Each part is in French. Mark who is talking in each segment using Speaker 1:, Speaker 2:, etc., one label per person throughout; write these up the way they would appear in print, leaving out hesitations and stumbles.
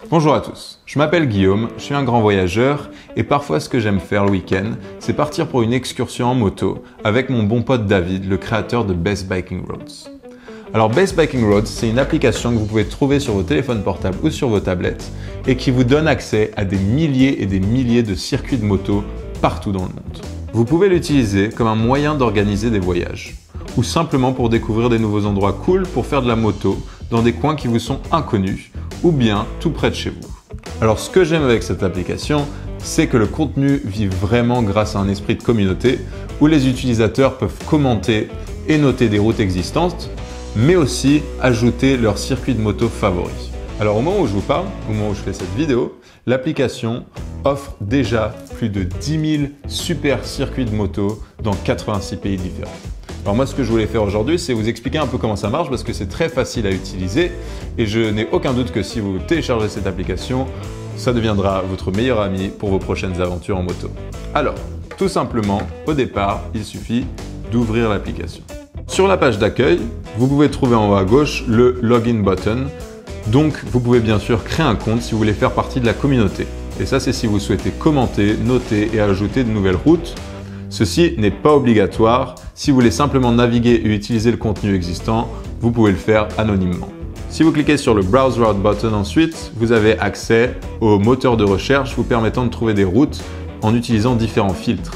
Speaker 1: Bonjour à tous, je m'appelle Guillaume, je suis un grand voyageur et parfois ce que j'aime faire le week-end, c'est partir pour une excursion en moto avec mon bon pote David, le créateur de Best Biking Roads. Alors Best Biking Roads, c'est une application que vous pouvez trouver sur vos téléphones portables ou sur vos tablettes et qui vous donne accès à des milliers et des milliers de circuits de moto partout dans le monde. Vous pouvez l'utiliser comme un moyen d'organiser des voyages ou simplement pour découvrir des nouveaux endroits cool pour faire de la moto dans des coins qui vous sont inconnus ou bien tout près de chez vous. Alors ce que j'aime avec cette application, c'est que le contenu vit vraiment grâce à un esprit de communauté où les utilisateurs peuvent commenter et noter des routes existantes, mais aussi ajouter leur circuit de moto favori. Alors au moment où je vous parle, au moment où je fais cette vidéo, l'application offre déjà plus de 10 000 super circuits de moto dans 86 pays différents. Alors moi, ce que je voulais faire aujourd'hui, c'est vous expliquer un peu comment ça marche parce que c'est très facile à utiliser et je n'ai aucun doute que si vous téléchargez cette application, ça deviendra votre meilleur ami pour vos prochaines aventures en moto. Alors, tout simplement, au départ, il suffit d'ouvrir l'application. Sur la page d'accueil, vous pouvez trouver en haut à gauche le Login button. Donc, vous pouvez bien sûr créer un compte si vous voulez faire partie de la communauté. Et ça, c'est si vous souhaitez commenter, noter et ajouter de nouvelles routes. Ceci n'est pas obligatoire. Si vous voulez simplement naviguer et utiliser le contenu existant, vous pouvez le faire anonymement. Si vous cliquez sur le Browse Route button ensuite, vous avez accès au moteur de recherche vous permettant de trouver des routes en utilisant différents filtres.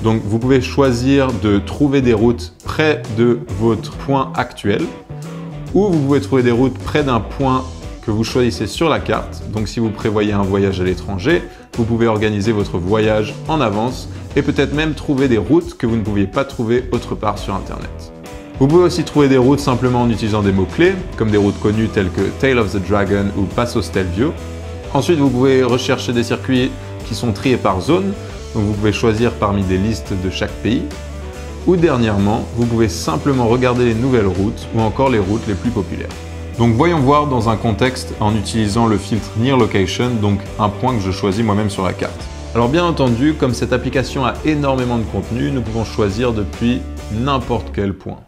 Speaker 1: Donc vous pouvez choisir de trouver des routes près de votre point actuel ou vous pouvez trouver des routes près d'un point que vous choisissez sur la carte. Donc si vous prévoyez un voyage à l'étranger, vous pouvez organiser votre voyage en avance et peut-être même trouver des routes que vous ne pouviez pas trouver autre part sur Internet. Vous pouvez aussi trouver des routes simplement en utilisant des mots-clés, comme des routes connues telles que Tail of the Dragon ou Paso Stelvio. Ensuite, vous pouvez rechercher des circuits qui sont triés par zone, donc vous pouvez choisir parmi des listes de chaque pays. Ou dernièrement, vous pouvez simplement regarder les nouvelles routes ou encore les routes les plus populaires. Donc voyons voir dans un contexte en utilisant le filtre Near Location, donc un point que je choisis moi-même sur la carte. Alors bien entendu, comme cette application a énormément de contenu, nous pouvons choisir depuis n'importe quel point.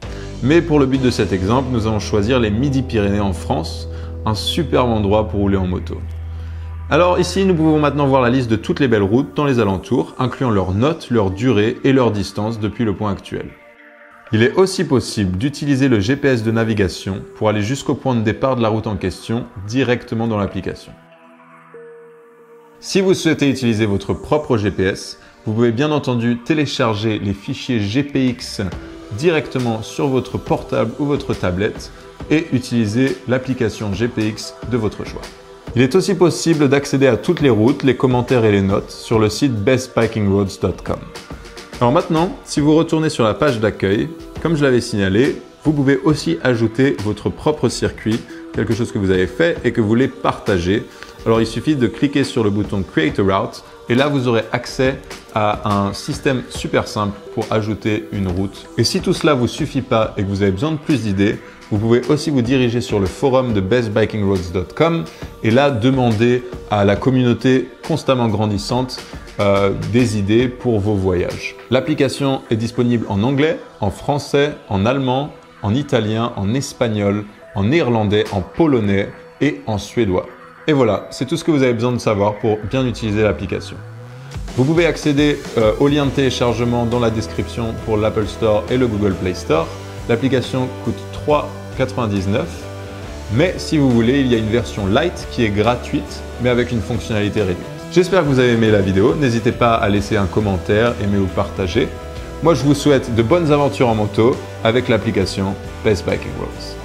Speaker 1: Mais pour le but de cet exemple, nous allons choisir les Midi-Pyrénées en France, un superbe endroit pour rouler en moto. Alors ici, nous pouvons maintenant voir la liste de toutes les belles routes dans les alentours, incluant leurs notes, leur durée et leur distance depuis le point actuel. Il est aussi possible d'utiliser le GPS de navigation pour aller jusqu'au point de départ de la route en question directement dans l'application. Si vous souhaitez utiliser votre propre GPS, vous pouvez bien entendu télécharger les fichiers GPX directement sur votre portable ou votre tablette et utiliser l'application GPX de votre choix. Il est aussi possible d'accéder à toutes les routes, les commentaires et les notes sur le site bestbikingroads.com. Alors maintenant, si vous retournez sur la page d'accueil, comme je l'avais signalé, vous pouvez aussi ajouter votre propre circuit, quelque chose que vous avez fait et que vous voulez partager. Alors il suffit de cliquer sur le bouton Create a Route et là vous aurez accès à un système super simple pour ajouter une route. Et si tout cela ne vous suffit pas et que vous avez besoin de plus d'idées, vous pouvez aussi vous diriger sur le forum de bestbikingroads.com et là demander à la communauté constamment grandissante des idées pour vos voyages. L'application est disponible en anglais, en français, en allemand, en italien, en espagnol, en néerlandais, en polonais et en suédois. Et voilà, c'est tout ce que vous avez besoin de savoir pour bien utiliser l'application. Vous pouvez accéder au lien de téléchargement dans la description pour l'Apple Store et le Google Play Store. L'application coûte $3,99, mais si vous voulez, il y a une version light qui est gratuite, mais avec une fonctionnalité réduite. J'espère que vous avez aimé la vidéo. N'hésitez pas à laisser un commentaire, aimer ou partager. Moi, je vous souhaite de bonnes aventures en moto avec l'application Best Biking Roads.